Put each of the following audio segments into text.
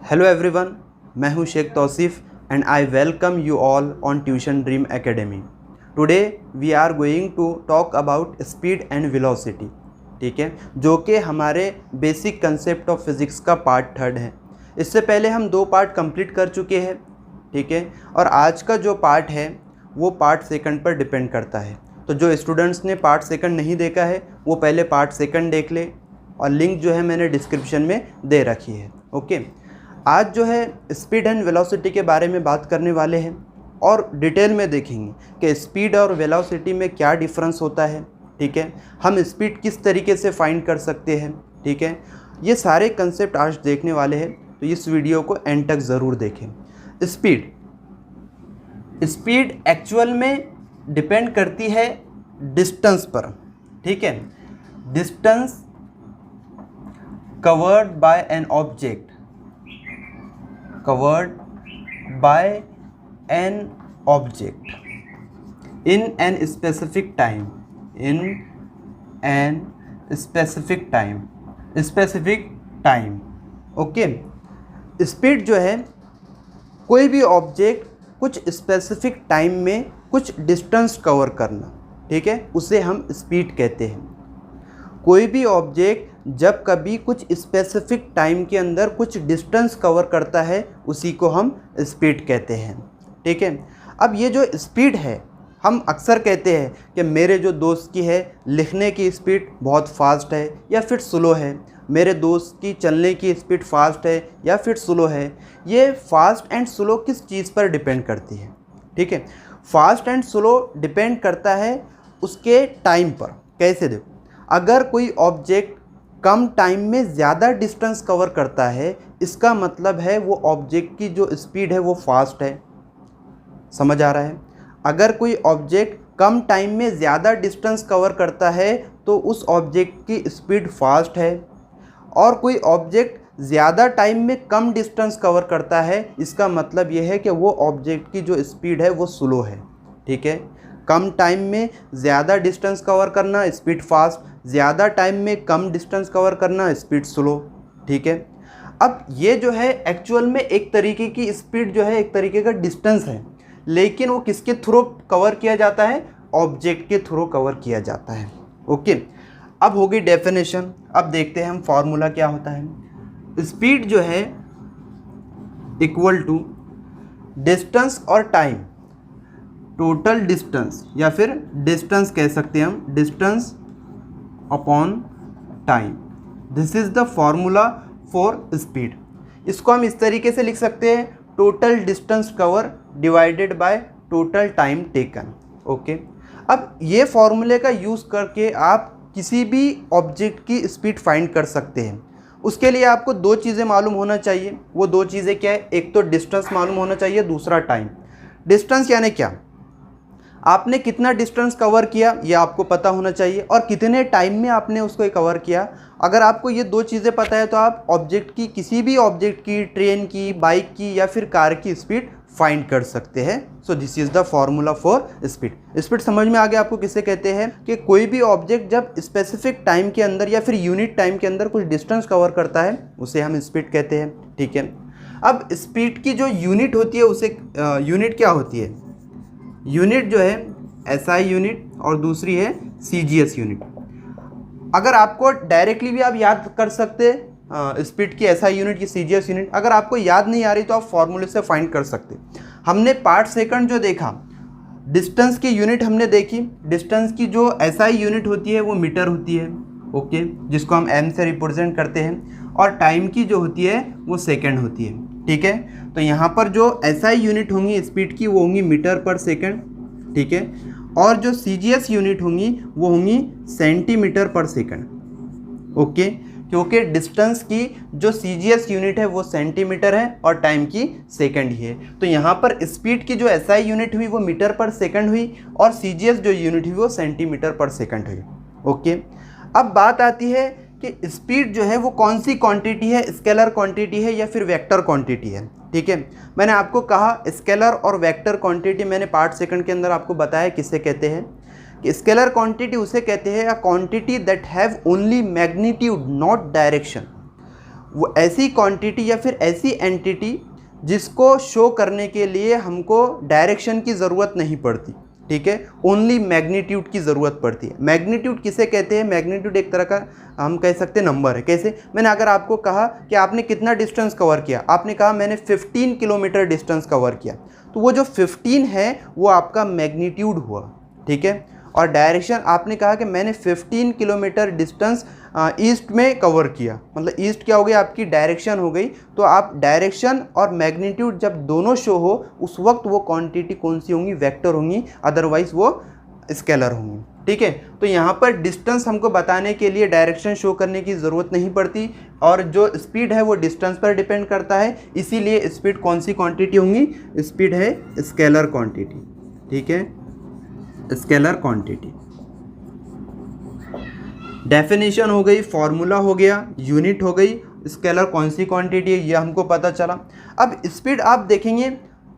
Hello everyone, मैं हूं Sheikh Tauseef and I welcome you all on Tuition Dream Academy. Today we are going to talk about speed and velocity, ठीक है, जो कि हमारे बेसिक कंसेप्ट ऑफ फिज़िक्स का part 3 है। इससे पहले हम 2 पार्ट कंप्लीट कर चुके हैं, ठीक है, और आज का जो पार्ट है वो पार्ट 2 पर डिपेंड करता है। तो जो स्टूडेंट्स ने पार्ट 2 नहीं देखा है वो पहले पार्ट 2 देख ले, और लिंक जो है मैंने डिस्क्रिप्शन में दे रखी है। ओके, आज जो है स्पीड एंड वेलोसिटी के बारे में बात करने वाले हैं और डिटेल में देखेंगे कि स्पीड और वेलोसिटी में क्या डिफरेंस होता है, ठीक है, हम स्पीड किस तरीके से फाइंड कर सकते हैं, ठीक है, ये सारे कंसेप्ट आज देखने वाले हैं। तो इस वीडियो को एंड तक ज़रूर देखें। स्पीड एक्चुअल में डिपेंड करती है डिस्टेंस पर, ठीक है, distance covered by an object, covered by an object in an specific time, okay. Speed जो है कोई भी ऑब्जेक्ट कुछ स्पेसिफिक टाइम में कुछ डिस्टेंस कवर करना, ठीक है, उसे हम स्पीड कहते हैं। कोई भी ऑब्जेक्ट जब कभी कुछ स्पेसिफिक टाइम के अंदर कुछ डिस्टेंस कवर करता है उसी को हम स्पीड कहते हैं, ठीक है। अब ये जो स्पीड है, हम अक्सर कहते हैं कि मेरे जो दोस्त की है लिखने की स्पीड बहुत फास्ट है या फिर स्लो है, मेरे दोस्त की चलने की स्पीड फास्ट है या फिर स्लो है। ये फास्ट एंड स्लो किस चीज़ पर डिपेंड करती है, ठीक है। फास्ट एंड स्लो डिपेंड करता है उसके टाइम पर। कैसे? देखो, अगर कोई ऑब्जेक्ट कम टाइम में ज़्यादा डिस्टेंस कवर करता है, इसका मतलब है वो ऑब्जेक्ट की जो स्पीड है वो फास्ट है। समझ आ रहा है? अगर कोई ऑब्जेक्ट कम टाइम में ज़्यादा डिस्टेंस कवर करता है तो उस ऑब्जेक्ट की स्पीड फास्ट है, और कोई ऑब्जेक्ट ज़्यादा टाइम में कम डिस्टेंस कवर करता है, इसका मतलब ये है कि वो ऑब्जेक्ट की जो स्पीड है वो स्लो है, ठीक है। कम टाइम में ज़्यादा डिस्टेंस कवर करना स्पीड फास्ट, ज़्यादा टाइम में कम डिस्टेंस कवर करना स्पीड स्लो, ठीक है। अब ये जो है एक्चुअल में एक तरीके की स्पीड जो है एक तरीके का डिस्टेंस है, लेकिन वो किसके थ्रू कवर किया जाता है? ऑब्जेक्ट के थ्रू कवर किया जाता है। ओके, अब होगी डेफिनेशन। अब देखते हैं हम फॉर्मूला क्या होता है। स्पीड जो है इक्वल टू डिस्टेंस और टाइम, टोटल डिस्टेंस, या फिर डिस्टेंस कह सकते हैं हम, distance upon time. This is the formula for speed. इसको हम इस तरीके से लिख सकते हैं, total distance cover divided by total time taken. Okay, अब ये फॉर्मूले का यूज़ करके आप किसी भी ऑब्जेक्ट की स्पीड फाइंड कर सकते हैं। उसके लिए आपको 2 चीज़ें मालूम होना चाहिए। वो 2 चीज़ें क्या है? एक तो डिस्टेंस मालूम होना चाहिए, दूसरा टाइम। डिस्टेंस यानी क्या? आपने कितना डिस्टेंस कवर किया ये आपको पता होना चाहिए, और कितने टाइम में आपने उसको कवर किया। अगर आपको ये 2 चीज़ें पता है तो आप ऑब्जेक्ट की, किसी भी ऑब्जेक्ट की, ट्रेन की, बाइक की या फिर कार की स्पीड फाइंड कर सकते हैं। So this is the formula for speed. Speed समझ में आ गया आपको किसे कहते हैं? कि कोई भी ऑब्जेक्ट जब स्पेसिफिक टाइम के अंदर या फिर यूनिट टाइम के अंदर कुछ डिस्टेंस कवर करता है उसे हम स्पीड कहते हैं, ठीक है। अब स्पीड की जो यूनिट होती है उसे यूनिट क्या होती है? यूनिट जो है SI यूनिट और दूसरी है CGS यूनिट। अगर आपको डायरेक्टली भी आप याद कर सकते हैं स्पीड की SI यूनिट की CGS यूनिट, अगर आपको याद नहीं आ रही तो आप फॉर्मूले से फाइंड कर सकते। हमने पार्ट 2 जो देखा, डिस्टेंस की यूनिट हमने देखी। डिस्टेंस की जो SI यूनिट होती है वो मीटर होती है, ओके, जिसको हम m से रिप्रेजेंट करते हैं, और टाइम की जो होती है वो सेकेंड होती है, ठीक है। तो यहाँ पर जो SI यूनिट होंगी स्पीड की वो होंगी मीटर पर सेकेंड, ठीक है, और जो CGS यूनिट होंगी वो होंगी सेंटीमीटर पर सेकेंड, ओके, क्योंकि डिस्टेंस की जो CGS यूनिट है वो सेंटीमीटर है और टाइम की सेकंड ही है। तो यहाँ पर स्पीड की जो SI यूनिट हुई वो मीटर पर सेकंड हुई, और CGS जो यूनिट हुई वो सेंटीमीटर पर सेकंड हुई, ओके। अब बात आती है कि स्पीड जो है वो कौन सी क्वांटिटी है, स्केलर क्वांटिटी है या फिर वेक्टर क्वांटिटी है, ठीक है। मैंने आपको कहा स्केलर और वेक्टर क्वांटिटी, मैंने पार्ट 2 के अंदर आपको बताया किसे कहते हैं। कि स्केलर क्वांटिटी उसे कहते हैं a quantity that have only magnitude not direction. वो ऐसी क्वांटिटी या फिर ऐसी एंटिटी जिसको शो करने के लिए हमको डायरेक्शन की ज़रूरत नहीं पड़ती, ठीक है, ओनली मैग्नीट्यूड की ज़रूरत पड़ती है। मैग्नीट्यूड किसे कहते हैं? मैग्नीट्यूड एक तरह का हम कह सकते हैं नंबर है। कैसे? मैंने अगर आपको कहा कि आपने कितना डिस्टेंस कवर किया, आपने कहा मैंने 15 किलोमीटर डिस्टेंस कवर किया, तो वो जो 15 है वो आपका मैग्नीट्यूड हुआ, ठीक है। और डायरेक्शन आपने कहा कि मैंने 15 किलोमीटर डिस्टेंस ईस्ट में कवर किया, मतलब ईस्ट क्या हो गई? आपकी डायरेक्शन हो गई। तो आप डायरेक्शन और मैग्नीट्यूड जब दोनों शो हो उस वक्त वो क्वांटिटी कौन सी होंगी? वेक्टर होंगी, अदरवाइज वो स्केलर होंगी, ठीक है। तो यहाँ पर डिस्टेंस हमको बताने के लिए डायरेक्शन शो करने की ज़रूरत नहीं पड़ती, और जो स्पीड है वो डिस्टेंस पर डिपेंड करता है, इसीलिए स्पीड कौन सी क्वांटिटी होंगी? स्पीड है स्केलर क्वांटिटी, ठीक है, स्केलर क्वांटिटी। डेफिनेशन हो गई, फॉर्मूला हो गया, यूनिट हो गई, स्केलर कौन सी क्वांटिटी है ये हमको पता चला। अब स्पीड आप देखेंगे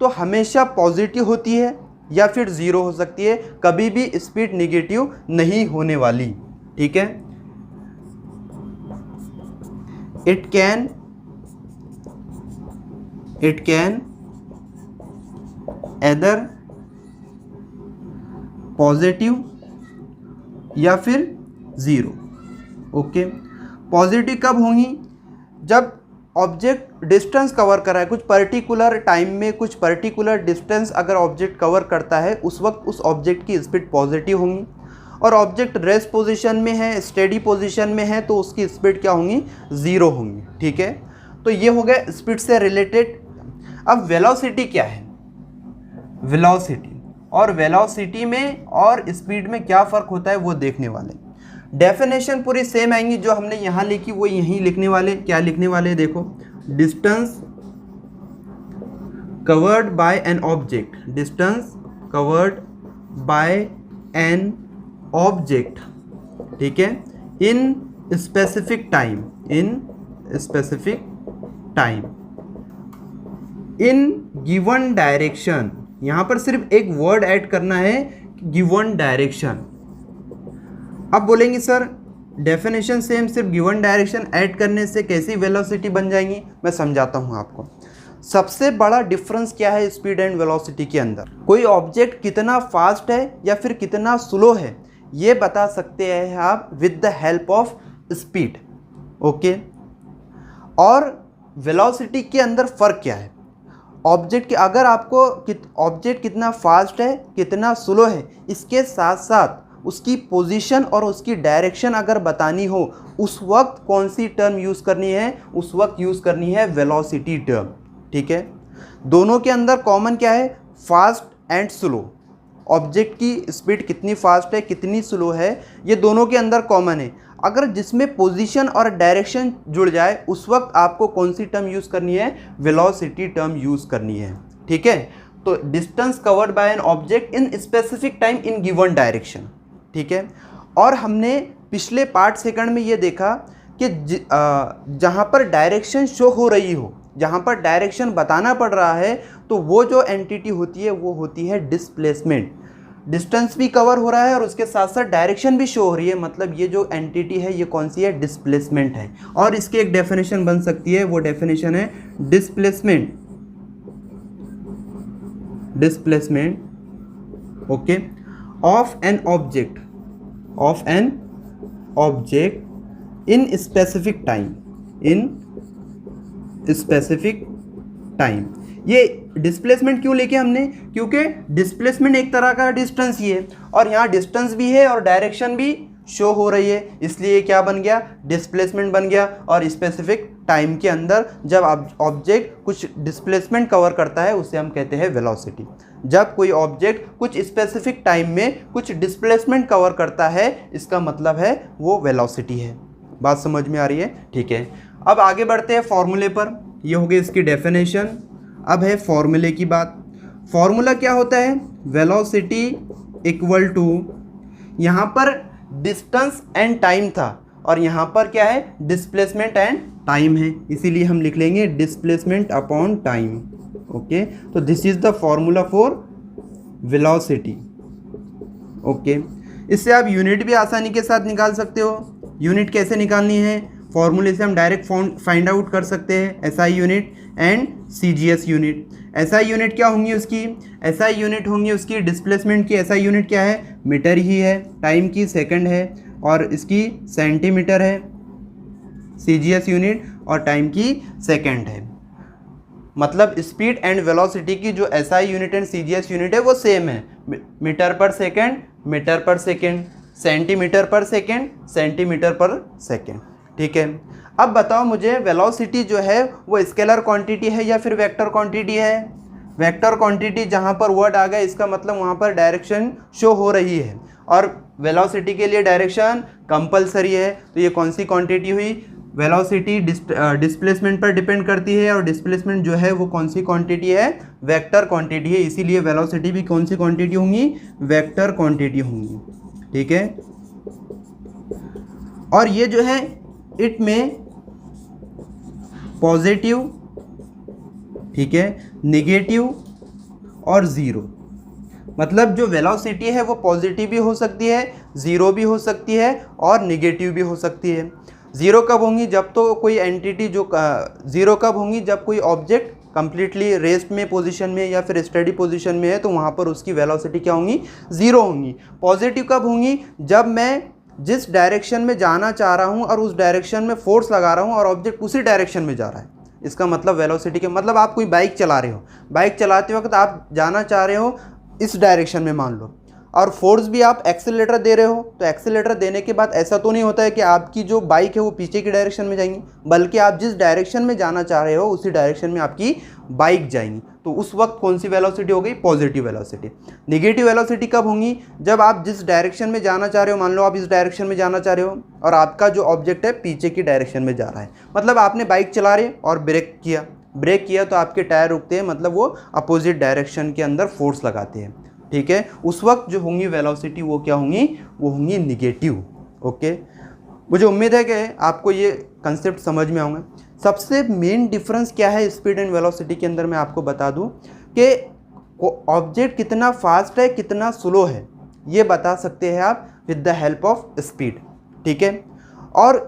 तो हमेशा पॉजिटिव होती है या फिर ज़ीरो हो सकती है, कभी भी स्पीड नेगेटिव नहीं होने वाली, ठीक है। इट कैन एदर पॉजिटिव या फिर ज़ीरो, ओके। पॉजिटिव कब होंगी? जब ऑब्जेक्ट डिस्टेंस कवर कर रहा है, कुछ पर्टिकुलर टाइम में कुछ पर्टिकुलर डिस्टेंस अगर ऑब्जेक्ट कवर करता है उस वक्त उस ऑब्जेक्ट की स्पीड पॉजिटिव होंगी। और ऑब्जेक्ट रेस्ट पोजीशन में है, स्टेडी पोजीशन में है, तो उसकी स्पीड क्या होंगी? ज़ीरो होंगी, ठीक है। तो ये हो गया स्पीड से रिलेटेड। अब वेलोसिटी क्या है? वेलोसिटी और वेलोसिटी में और स्पीड में क्या फ़र्क होता है वो देखने वाले। डेफिनेशन पूरी सेम आएंगी, जो हमने यहाँ लिखी वो यहीं लिखने वाले। क्या लिखने वाले? देखो, distance covered by an object, distance covered by an object, ठीक है, in specific time, in specific time, in given direction. यहाँ पर सिर्फ एक वर्ड ऐड करना है, गिवन डायरेक्शन। अब बोलेंगे सर डेफिनेशन सेम, सिर्फ गिवन डायरेक्शन ऐड करने से कैसी वेलोसिटी बन जाएंगी? मैं समझाता हूँ आपको। सबसे बड़ा डिफरेंस क्या है स्पीड एंड वेलोसिटी के अंदर? कोई ऑब्जेक्ट कितना फास्ट है या फिर कितना स्लो है ये बता सकते हैं आप with the help of speed, okay. और वेलोसिटी के अंदर फ़र्क क्या है? ऑब्जेक्ट के अगर आपको ऑब्जेक्ट कितना फास्ट है कितना स्लो है, इसके साथ साथ उसकी पोजीशन और उसकी डायरेक्शन अगर बतानी हो, उस वक्त कौन सी टर्म यूज़ करनी है? उस वक्त यूज़ करनी है वेलोसिटी टर्म, ठीक है। दोनों के अंदर कॉमन क्या है? Fast and slow. ऑब्जेक्ट की स्पीड कितनी फास्ट है कितनी स्लो है, ये दोनों के अंदर कॉमन है। अगर जिसमें पोजीशन और डायरेक्शन जुड़ जाए उस वक्त आपको कौन सी टर्म यूज़ करनी है? वेलोसिटी टर्म यूज़ करनी है, ठीक है। तो distance covered by an object in specific time in given direction, ठीक है। और हमने पिछले पार्ट सेकंड में ये देखा कि जहाँ पर डायरेक्शन शो हो रही हो, जहाँ पर डायरेक्शन बताना पड़ रहा है, तो वो जो एंटिटी होती है वो होती है डिस्प्लेसमेंट। डिस्टेंस भी कवर हो रहा है और उसके साथ साथ डायरेक्शन भी शो हो रही है, मतलब ये जो एंटिटी है ये कौन सी है? डिस्प्लेसमेंट है। और इसकी एक डेफिनेशन बन सकती है, वो डेफिनेशन है displacement, okay, of an object in specific time, ये डिस्प्लेसमेंट क्यों लेके हमने? क्योंकि डिस्प्लेसमेंट एक तरह का डिस्टेंस ही है, और यहाँ डिस्टेंस भी है और डायरेक्शन भी शो हो रही है, इसलिए क्या बन गया? डिस्प्लेसमेंट बन गया। और स्पेसिफिक टाइम के अंदर जब ऑब्जेक्ट कुछ डिस्प्लेसमेंट कवर करता है उसे हम कहते हैं वेलोसिटी। जब कोई ऑब्जेक्ट कुछ स्पेसिफिक टाइम में कुछ डिस्प्लेसमेंट कवर करता है, इसका मतलब है वो वेलोसिटी है। बात समझ में आ रही है? ठीक है, अब आगे बढ़ते हैं फॉर्मूले पर। ये हो गई इसकी डेफिनेशन। अब है फॉर्मूले की बात। फॉर्मूला क्या होता है? वेलोसिटी इक्वल टू, यहाँ पर डिस्टेंस एंड टाइम था और यहाँ पर क्या है? डिस्प्लेसमेंट एंड टाइम है, इसीलिए हम लिख लेंगे डिस्प्लेसमेंट अपॉन टाइम, ओके। तो this is the formula for velocity, okay. इससे आप यूनिट भी आसानी के साथ निकाल सकते हो। यूनिट कैसे निकालनी है फॉर्मूले से हम डायरेक्ट फाइंड आउट कर सकते हैं SI unit and CGS unit. SI unit क्या होंगी उसकी, एसआई यूनिट होंगी उसकी डिस्प्लेसमेंट की। एसआई यूनिट क्या है, मीटर ही है, टाइम की सेकंड है और इसकी सेंटीमीटर है। सीजीएस यूनिट और टाइम की सेकंड है। मतलब स्पीड एंड वेलोसिटी की जो SI unit and CGS unit है वो सेम है, मीटर पर सेकंड, मीटर पर सेकंड, सेंटीमीटर पर सेकंड, सेंटीमीटर पर सेकंड। ठीक है, अब बताओ मुझे वेलोसिटी जो है वो स्केलर क्वांटिटी है या फिर वेक्टर क्वांटिटी है। वेक्टर क्वांटिटी जहाँ पर वर्ड आ गया इसका मतलब वहाँ पर डायरेक्शन शो हो रही है और वेलोसिटी के लिए डायरेक्शन कंपलसरी है। तो ये कौन सी क्वांटिटी हुई, वेलोसिटी डिस्प्लेसमेंट पर डिपेंड करती है और डिस्प्लेसमेंट जो है वो कौन सी क्वांटिटी है, वेक्टर क्वांटिटी है। इसीलिए वेलोसिटी भी कौन सी क्वांटिटी होंगी, वेक्टर क्वांटिटी होंगी। ठीक है, और ये जो है इट में पॉजिटिव, ठीक है, नेगेटिव और ज़ीरो। मतलब जो वेलोसिटी है वो पॉजिटिव भी हो सकती है, ज़ीरो भी हो सकती है और नेगेटिव भी हो सकती है। ज़ीरो कब होंगी, जब तो कोई एंटिटी जो ज़ीरो कब होंगी, जब कोई ऑब्जेक्ट कंप्लीटली रेस्ट में पोजीशन में या फिर स्टडी पोजीशन में है तो वहाँ पर उसकी वेलोसिटी क्या होंगी, ज़ीरो होंगी। पॉजिटिव कब होंगी, जब मैं जिस डायरेक्शन में जाना चाह रहा हूँ और उस डायरेक्शन में फोर्स लगा रहा हूँ और ऑब्जेक्ट उसी डायरेक्शन में जा रहा है। इसका मतलब वेलोसिटी के मतलब आप कोई बाइक चला रहे हो, बाइक चलाते वक्त आप जाना चाह रहे हो इस डायरेक्शन में मान लो, और फोर्स भी आप एक्सेलेरेटर दे रहे हो, तो एक्सेलेरेटर देने के बाद ऐसा तो नहीं होता है कि आपकी जो बाइक है वो पीछे की डायरेक्शन में जाएंगी, बल्कि आप जिस डायरेक्शन में जाना चाह रहे हो उसी डायरेक्शन में आपकी बाइक जाएंगी। तो उस वक्त कौन सी वेलोसिटी हो गई, पॉजिटिव वेलोसिटी। नेगेटिव वेलोसिटी कब होंगी, जब आप जिस डायरेक्शन में जाना चाह रहे हो, मान लो आप इस डायरेक्शन में जाना चाह रहे हो और आपका जो ऑब्जेक्ट है पीछे की डायरेक्शन में जा रहा है। मतलब आपने बाइक चला रहे और ब्रेक किया तो आपके टायर रुकते हैं, मतलब वो अपोजिट डायरेक्शन के अंदर फोर्स लगाते हैं। ठीक है, उस वक्त जो होंगी वेलोसिटी वो क्या होंगी, वो होंगी निगेटिव। ओके, मुझे उम्मीद है कि आपको ये कंसेप्ट समझ में आऊँगा। सबसे मेन डिफरेंस क्या है स्पीड एंड वेलोसिटी के अंदर, मैं आपको बता दूं कि ऑब्जेक्ट कितना फास्ट है कितना स्लो है ये बता सकते हैं आप with the help of speed. ठीक है, और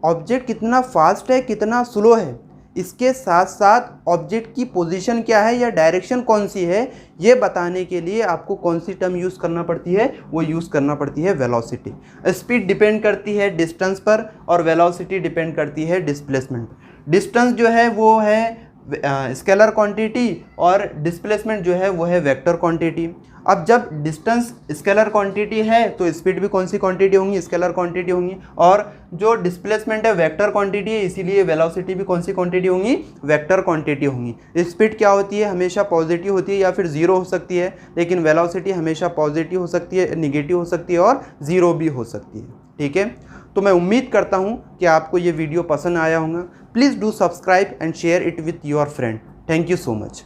ऑब्जेक्ट कितना फास्ट है कितना स्लो है इसके साथ साथ ऑब्जेक्ट की पोजीशन क्या है या डायरेक्शन कौन सी है ये बताने के लिए आपको कौन सी टर्म यूज़ करना पड़ती है, वो यूज़ करना पड़ती है वेलोसिटी। स्पीड डिपेंड करती है डिस्टेंस पर और वेलोसिटी डिपेंड करती है डिस्प्लेसमेंट पर। डिस्टेंस जो है वो है स्केलर क्वांटिटी और डिस्प्लेसमेंट जो है वो है वेक्टर क्वांटिटी। अब जब डिस्टेंस स्केलर क्वांटिटी है तो स्पीड भी कौन सी क्वांटिटी होंगी, स्केलर क्वांटिटी होंगी, और जो डिस्प्लेसमेंट है वेक्टर क्वांटिटी है, इसीलिए वेलोसिटी भी कौन सी क्वांटिटी होंगी, वेक्टर क्वांटिटी होंगी। स्पीड क्या होती है, हमेशा पॉजिटिव होती है या फिर ज़ीरो हो सकती है, लेकिन वेलोसिटी हमेशा पॉजिटिव हो सकती है, निगेटिव हो सकती है और ज़ीरो भी हो सकती है। ठीक है, तो मैं उम्मीद करता हूँ कि आपको ये वीडियो पसंद आया होगा। Please do subscribe and share it with your friend. Thank you so much.